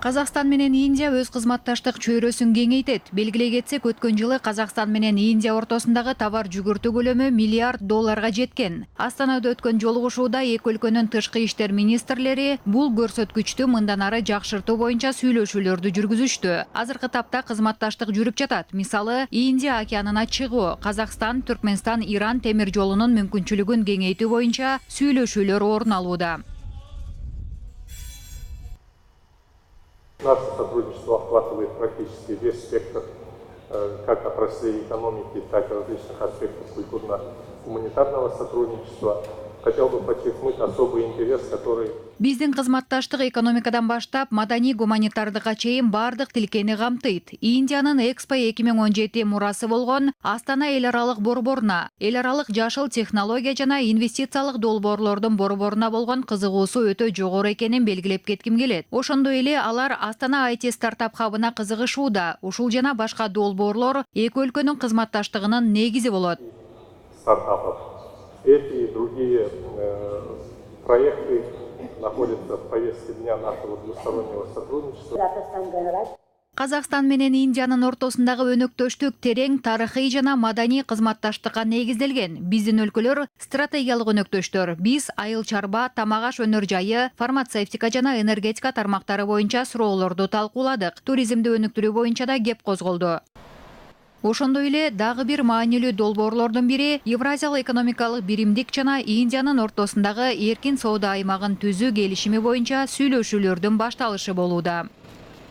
Казакстан менен Индия өз кызматташтык чөйрөсүн кеңейтет. Белгилей кетсек, өткөн жылы Казакстан менен Индия ортосундагы товар жүгүртүү көлөмү миллиард долларга жеткен. Астанада өткөн жолугушууда эки өлкөнүн тышкы иштер министрлери бул көрсөткүчтү мындан ары жакшыртуу боюнча сүйлөшүүлөрдү жүргүзүштү. Азыркы тапта кызматташтык жүрүп жатат. Мисалы, Индия океанына чыгуу, Казакстан, Түркмөнстан, Иран темир жолунун мүмкүнчүлүгүн кеңейтүү боюнча сүйлөшүүлөр орун алууда. Наше сотрудничество охватывает практически весь спектр как отраслей экономики, так и различных аспектов культурно-гуманитарного сотрудничества. Хотел бы подчеркнуть особый интерес, который... Биздин кызматташтык экономикадан баштап маданий гуманитардыкка чейин бардык тилкени камтыйт. Индиянын Экспо 2017 мурасы болгон Астана эл аралык борборуна, эл аралык жашыл технология жана инвестициялык долбоорлордун борборуна болгон кызыгуусу өтө жогору экенин белгилеп кетким келет. Ошондой эле алар Астана IT стартап хабына кызыгышууда. Ушул жана башка долбоорлор эки өлкөнүн кызматташтыгынын негизи болот. Стартапов. Эти и другие проекты находятся в повестке дня нашего двустороннего сотрудничества. Казакстан менен Индиянын ортосундагы өнөктөштүк терең тарыхый жана маданий кызматташтыкка негизделген. Биздин өлкөлөр стратегиялык өнөктөштөр. Биз айыл чарба, тамак аш өнөр жайы, фармацевтика жана энергетика тармактары боюнча суроолорду талкууладык. Туризмди өнүктүрүү боюнча да кеп козголду. Ошондой эле дагы бир маанилүү долбоорлордун бири Евразиялык экономикалык биримдик жана Индиянын ортосундагы эркин соода аймагын түзүү келишими боюнча сүйлөшүүлөрдүн башталышы болууда.